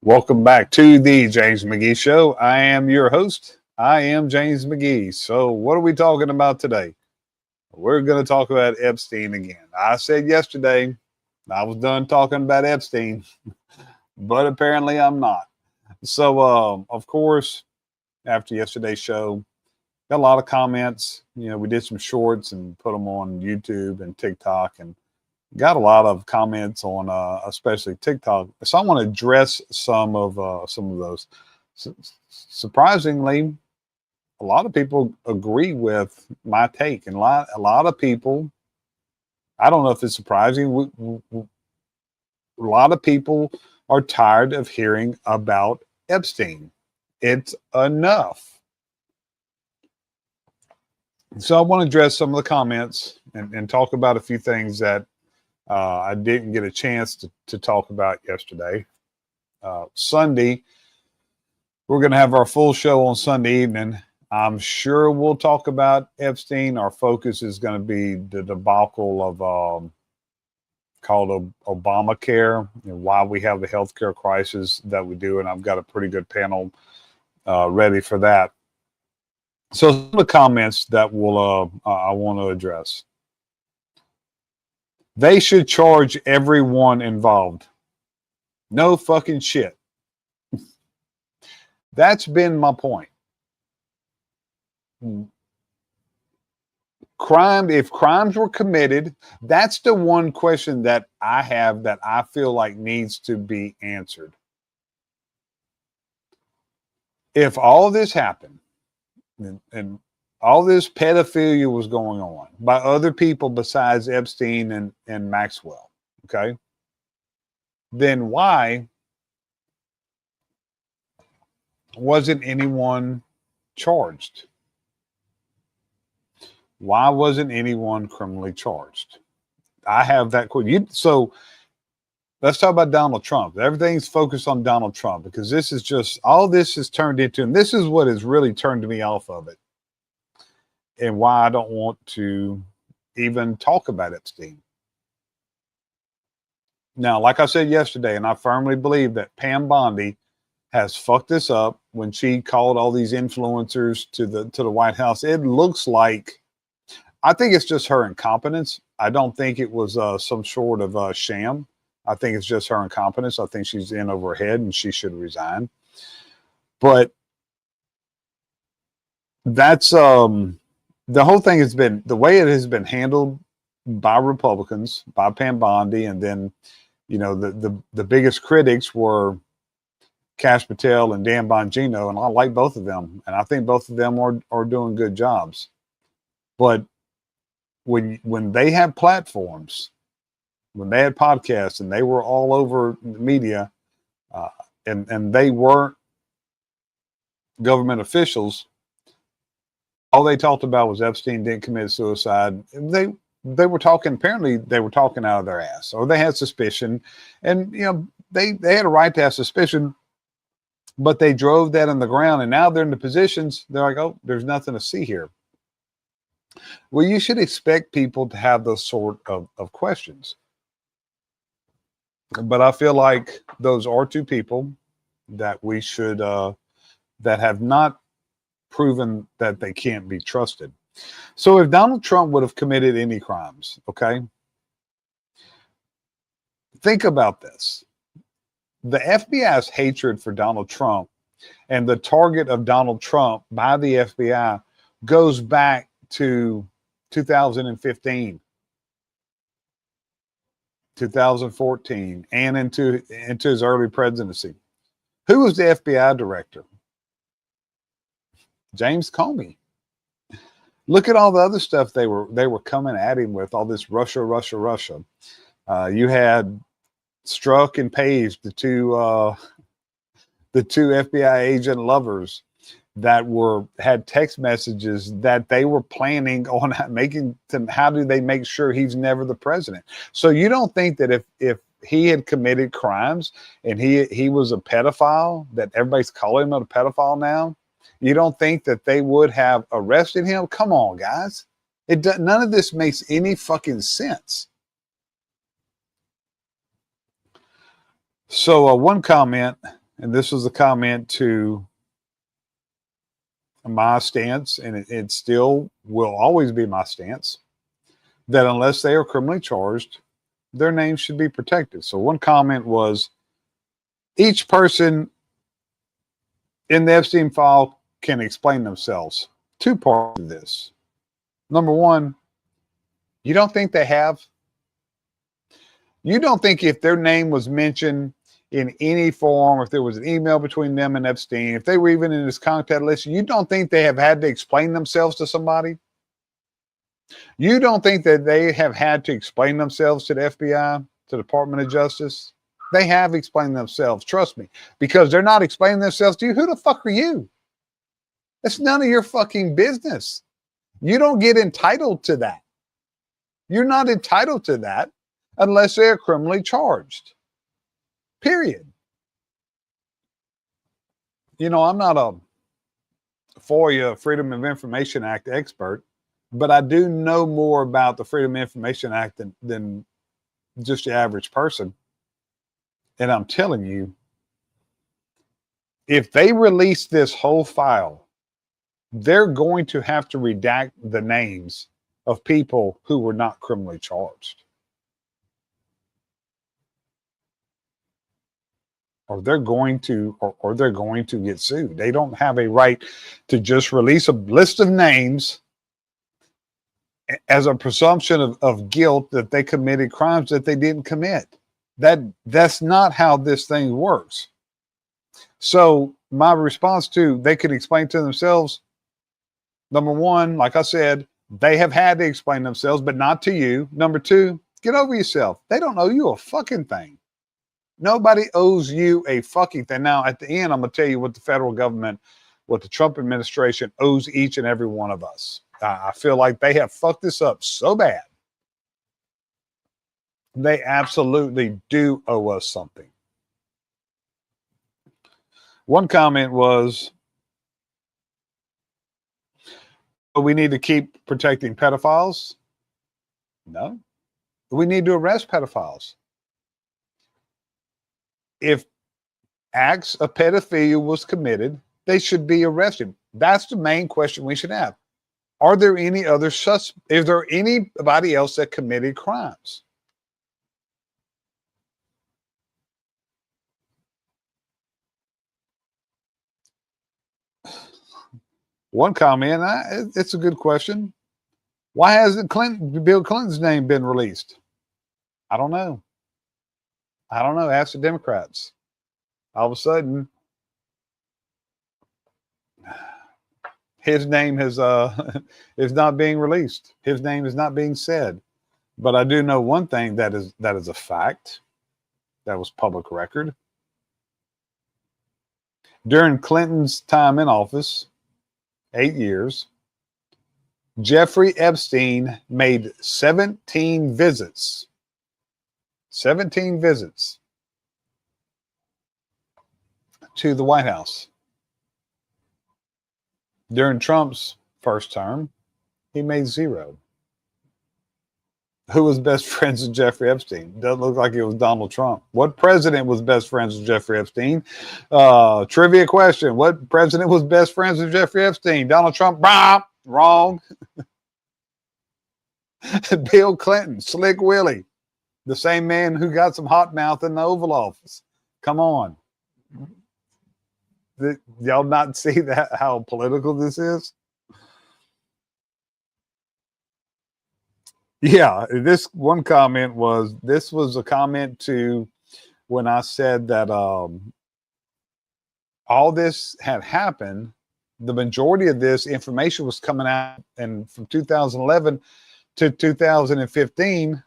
Welcome back to the James McGee Show. I am your host. I am James McGee. So, what are we talking about today? We're going to talk about Epstein again. I said yesterday I was done talking about Epstein, but apparently I'm not. So, of course, after yesterday's show, got a lot of comments. We did some shorts and put them on YouTube and TikTok, and got a lot of comments on especially TikTok. So I want to address some of those. Surprisingly, a lot of people agree with my take, and a lot of people. I don't know if it's surprising. A lot of people are tired of hearing about Epstein. It's enough. So I want to address some of the comments and talk about a few things that I didn't get a chance to talk about yesterday. Sunday, we're going to have our full show on Sunday evening. I'm sure we'll talk about Epstein. Our focus is going to be the debacle of called Obamacare, and why we have the healthcare crisis that we do. And I've got a pretty good panel ready for that. So some of the comments that I want to address. They should charge everyone involved. No fucking shit. That's been my point. If crimes were committed, that's the one question that I have that I feel like needs to be answered. If all this happened and all this pedophilia was going on by other people besides Epstein and Maxwell, okay, then why wasn't anyone charged? Why wasn't anyone criminally charged? I have that question. So let's talk about Donald Trump. Everything's focused on Donald Trump because this is just, all this has turned into, and this is what has really turned me off of it, and why I don't want to even talk about Epstein. Now, like I said yesterday, and I firmly believe that Pam Bondi has fucked this up when she called all these influencers to the White House. It looks like, I think it's just her incompetence. I don't think it was some sort of sham. I think it's just her incompetence. I think she's in over her head and she should resign. But that's the whole thing has been, the way it has been handled by Republicans, by Pam Bondi, and then the biggest critics were Kash Patel and Dan Bongino, and I like both of them, and I think both of them are doing good jobs. But when they had platforms, when they had podcasts, and they were all over the media, and they weren't government officials, all they talked about was Epstein didn't commit suicide. They were talking, apparently they were talking out of their ass, or they had suspicion, and they had a right to have suspicion, but they drove that in the ground, and now they're in the positions, they're like, oh, there's nothing to see here. Well, you should expect people to have those sort of questions. But I feel like those are two people that we should, that have not proven that they can't be trusted. So if Donald Trump would have committed any crimes, okay, think about this. The FBI's hatred for Donald Trump and the target of Donald Trump by the FBI goes back to 2015, 2014, and into his early presidency. Who was the FBI director? James Comey. Look at all the other stuff they were coming at him with, all this Russia. You had Strzok and Page, the two FBI agent lovers that had text messages that they were planning on making to, how do they make sure he's never the president? So you don't think that if he had committed crimes and he was a pedophile, that everybody's calling him a pedophile now, you don't think that they would have arrested him? Come on, guys. None of this makes any fucking sense. So one comment And this was a comment to my stance, and it still will always be my stance, that unless they are criminally charged, their names should be protected. So one comment was, each person in the Epstein file can explain themselves. Two parts of this. Number one, you don't think they have? You don't think if their name was mentioned in any form, if there was an email between them and Epstein, if they were even in his contact list, you don't think they have had to explain themselves to somebody? You don't think that they have had to explain themselves to the FBI, to the Department of Justice? They have explained themselves, trust me, because they're not explaining themselves to you. Who the fuck are you? It's none of your fucking business. You don't get entitled to that. You're not entitled to that unless they're criminally charged. Period. You know, I'm not a FOIA, Freedom of Information Act expert, but I do know more about the Freedom of Information Act than just the average person. And I'm telling you, if they release this whole file, they're going to have to redact the names of people who were not criminally charged. Or they're going to get sued. They don't have a right to just release a list of names as a presumption of guilt that they committed crimes that they didn't commit. That's not how this thing works. So my response to, they can explain to themselves, number one, like I said, they have had to explain themselves, but not to you. Number two, get over yourself. They don't owe you a fucking thing. Nobody owes you a fucking thing. Now, at the end, I'm going to tell you what the federal government, what the Trump administration owes each and every one of us. I feel like they have fucked this up so bad. They absolutely do owe us something. One comment was, we need to keep protecting pedophiles. No, we need to arrest pedophiles. If acts of pedophilia was committed, they should be arrested. That's the main question we should have. Are there any other is there anybody else that committed crimes? One comment, it's a good question. Why hasn't Bill Clinton's name been released? I don't know. Ask the Democrats. All of a sudden, his name is not being released. His name is not being said. But I do know one thing that is a fact. That was public record. During Clinton's time in office, 8 years, Jeffrey Epstein made 17 visits. 17 visits to the White House. During Trump's first term, he made 0. Who was best friends with Jeffrey Epstein? Doesn't look like it was Donald Trump. What president was best friends with Jeffrey Epstein? Trivia question. What president was best friends with Jeffrey Epstein? Donald Trump? Bah, wrong. Bill Clinton, Slick Willie, the same man who got some hot mouth in the Oval Office. Come on. Y'all not see that how political this is? Yeah, this one comment was, this was a comment to when I said that all this had happened. The majority of this information was coming out, and from 2011 to 2015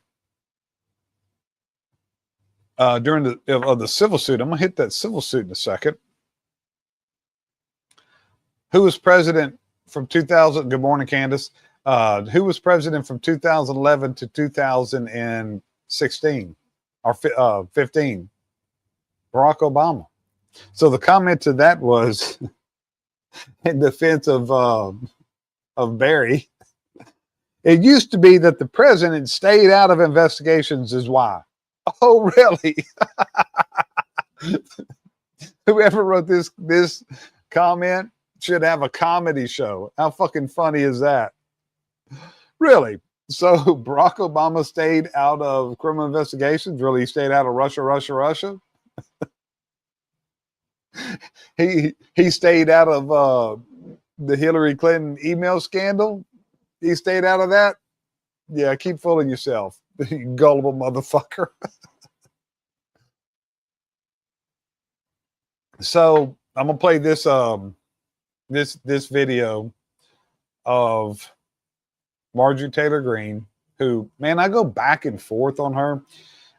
during the civil suit. I'm gonna hit that civil suit in a second. Who was president from 2000? Good morning, Candace. Who was president from 2011 to 2016 or 15? Barack Obama. So the comment to that was in defense of Barry. It used to be that the president stayed out of investigations is why. Oh, really? Whoever wrote this comment should have a comedy show. How fucking funny is that? Really? So Barack Obama stayed out of criminal investigations? Really? He stayed out of Russia? He stayed out of the Hillary Clinton email scandal? He stayed out of that? Yeah, keep fooling yourself, you gullible motherfucker. So I'm gonna play this this video of Marjorie Taylor Greene, who, man, I go back and forth on her.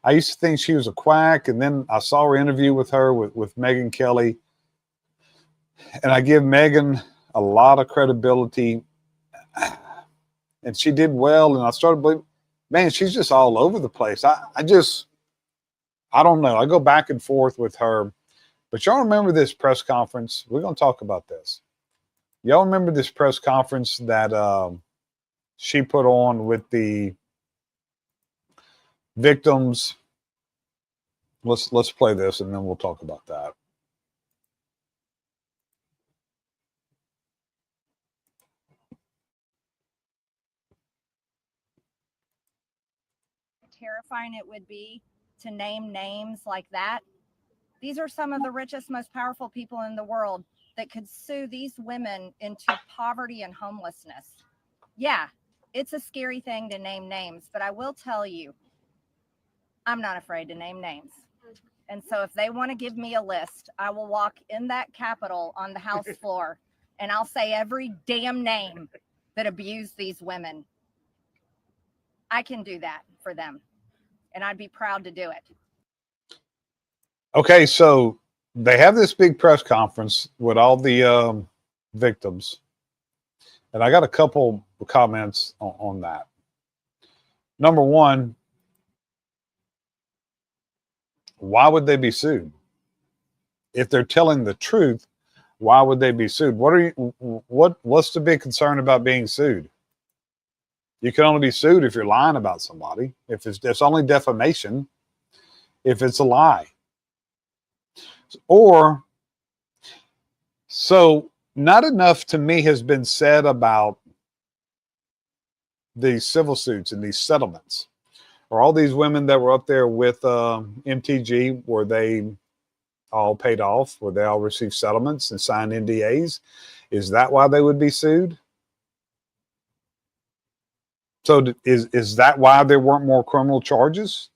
I used to think she was a quack, and then I saw her interview with her with Megyn Kelly, and I give Megyn a lot of credibility, and she did well, and I started believing, man, she's just all over the place. I don't know. I go back and forth with her. But y'all remember this press conference? We're going to talk about this. Y'all remember this press conference that she put on with the victims? Let's play this, and then we'll talk about that. Terrifying it would be to name names like that. These are some of the richest, most powerful people in the world that could sue these women into poverty and homelessness. Yeah, it's a scary thing to name names, but I will tell you, I'm not afraid to name names. And so if they want to give me a list, I will walk in that Capitol on the House floor and I'll say every damn name that abused these women. I can do that for them, and I'd be proud to do it. Okay, so they have this big press conference with all the victims, and I got a couple of comments on that. Number one, why would they be sued? If they're telling the truth, why would they be sued? What's the big concern about being sued? You can only be sued if you're lying about somebody. If it's only defamation, if it's a lie. Or, so not enough to me has been said about these civil suits and these settlements, or all these women that were up there with MTG, where they all paid off, where they all received settlements and signed NDAs. Is that why they would be sued? So is that why there weren't more criminal charges?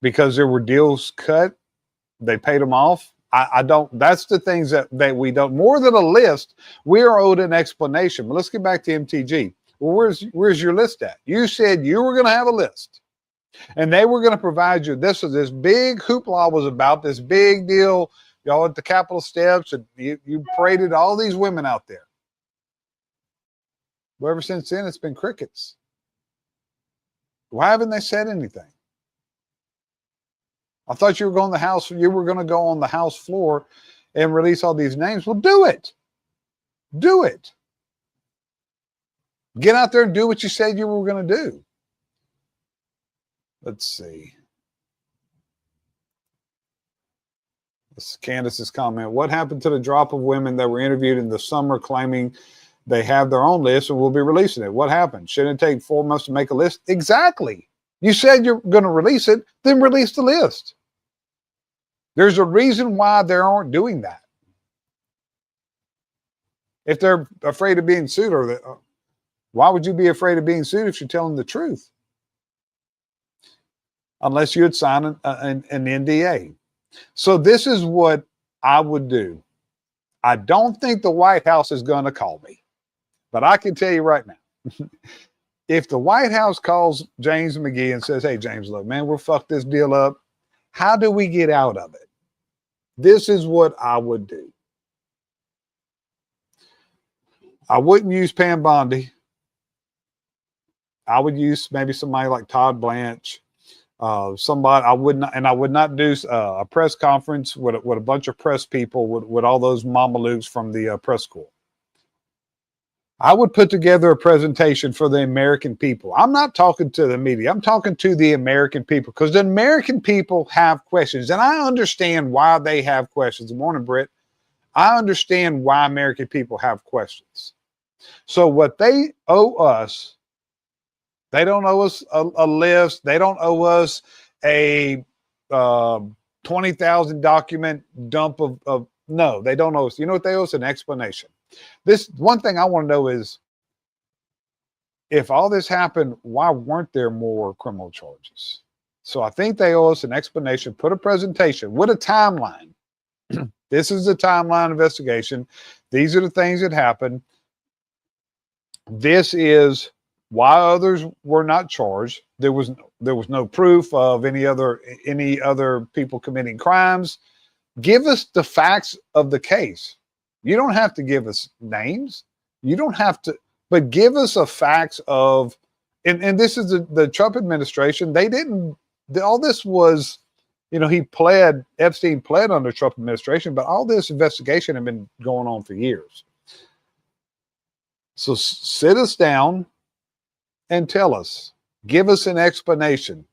Because there were deals cut, they paid them off? I don't, that's the things that we don't, more than a list, we are owed an explanation. But let's get back to MTG. Well, where's your list at? You said you were going to have a list, and they were going to provide you. This big hoopla was about this big deal. Y'all at the Capitol steps, and you paraded all these women out there. Well, ever since then, it's been crickets. Why haven't they said anything? I thought you were going to the House. You were going to go on the House floor and release all these names. Well, do it. Do it. Get out there and do what you said you were going to do. Let's see. This is Candace's comment. What happened to the drop of women that were interviewed in the summer claiming they have their own list and will be releasing it? What happened? Shouldn't it take 4 months to make a list? Exactly. You said you're going to release it, then release the list. There's a reason why they aren't doing that. If they're afraid of being sued, or why would you be afraid of being sued if you're telling the truth? Unless you had signed an NDA. So this is what I would do. I don't think the White House is going to call me, but I can tell you right now, if the White House calls James McGee and says, hey, James, look, man, we'll fuck this deal up. How do we get out of it? This is what I would do. I wouldn't use Pam Bondi. I would use maybe somebody like Todd Blanche. Somebody I would not, and I would not do a press conference with a bunch of press people with all those mamalukes from the press school. I would put together a presentation for the American people. I'm not talking to the media. I'm talking to the American people, because the American people have questions, and I understand why they have questions. Good morning, Britt. I understand why American people have questions. So what they owe us, they don't owe us a list. They don't owe us a 20,000 document dump of, no, they don't owe us. You know what they owe us? An explanation. This one thing I want to know is, if all this happened, why weren't there more criminal charges? So I think they owe us an explanation, put a presentation with a timeline. This is a timeline investigation. These are the things that happened. This is why others were not charged. There was no proof of any other people committing crimes. Give us the facts of the case. You don't have to give us names. You don't have to, but give us a facts of, and this is the Trump administration. They didn't, all this was, Epstein pled under Trump administration, but all this investigation had been going on for years. So sit us down and tell us, give us an explanation.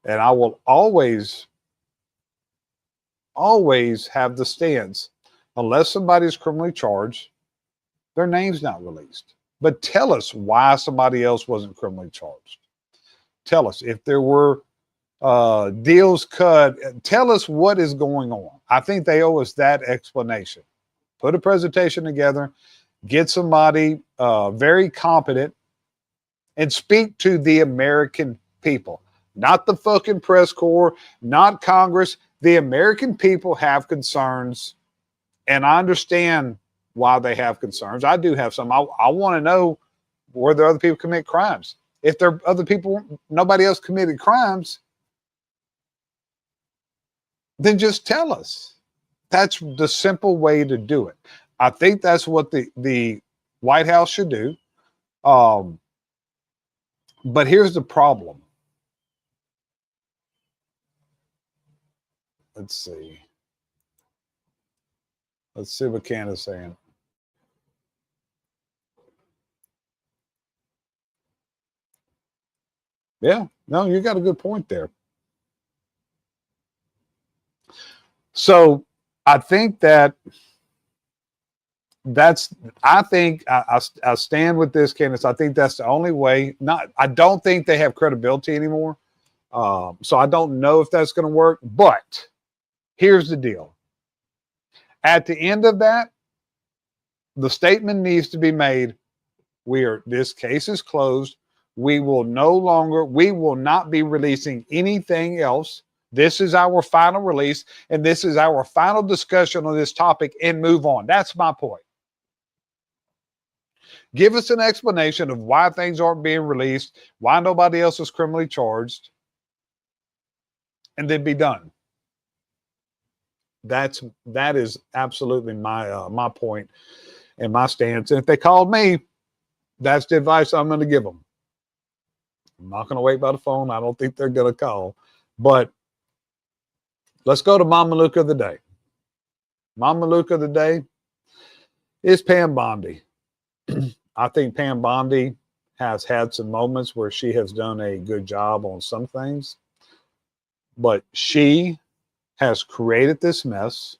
And I will always have the stance, unless somebody is criminally charged, their name's not released. But tell us why somebody else wasn't criminally charged. Tell us if there were deals cut. Tell us what is going on. I think they owe us that explanation. Put a presentation together, get somebody very competent, and speak to the American people, not the fucking press corps, not Congress. The American people have concerns, and I understand why they have concerns. I do have some. I want to know, were there other people commit crimes? If there are other people, nobody else committed crimes, then just tell us. That's the simple way to do it. I think that's what the White House should do. But here's the problem. Let's see. Let's see what Candace's saying. Yeah, no, you got a good point there. So I think I stand with this, Candace. I think that's the only way. I don't think they have credibility anymore. So I don't know if that's going to work. But here's the deal. At the end of that, the statement needs to be made. This case is closed. We will not be releasing anything else. This is our final release, and this is our final discussion on this topic, and move on. That's my point. Give us an explanation of why things aren't being released, why nobody else is criminally charged, and then be done. That is absolutely my point and my stance. And if they called me, that's the advice I'm going to give them. I'm not going to wait by the phone. I don't think they're going to call. But let's go to Mama Luke of the day. Mama Luke of the day is Pam Bondi. I think Pam Bondi has had some moments where she has done a good job on some things, but she has created this mess,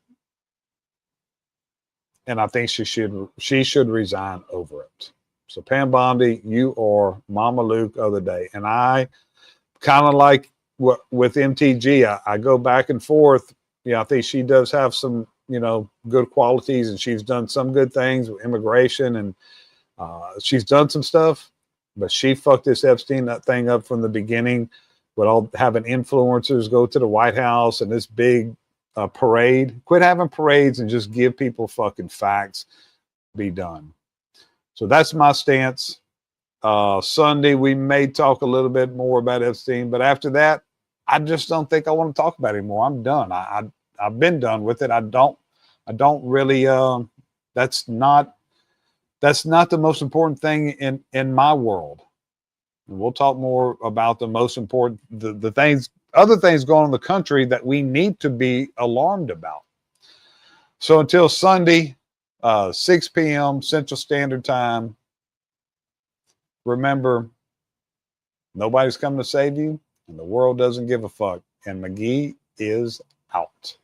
and I think she should resign over it. So Pam Bondi, you are Mama Luke of the day. And I kind of like with MTG, I go back and forth. I think she does have some, good qualities, and she's done some good things with immigration, and she's done some stuff, but she fucked this Epstein thing up from the beginning with all having influencers go to the White House and this big parade. Quit having parades and just give people fucking facts. Be done. So that's my stance. Sunday, we may talk a little bit more about Epstein, but after that, I just don't think I want to talk about it anymore. I'm done. I've been done with it. I don't really, that's not the most important thing in my world. And we'll talk more about the most important, the things, other things going on in the country that we need to be alarmed about. So until Sunday, 6 p.m. Central Standard Time. Remember, nobody's coming to save you, and the world doesn't give a fuck. And McGee is out.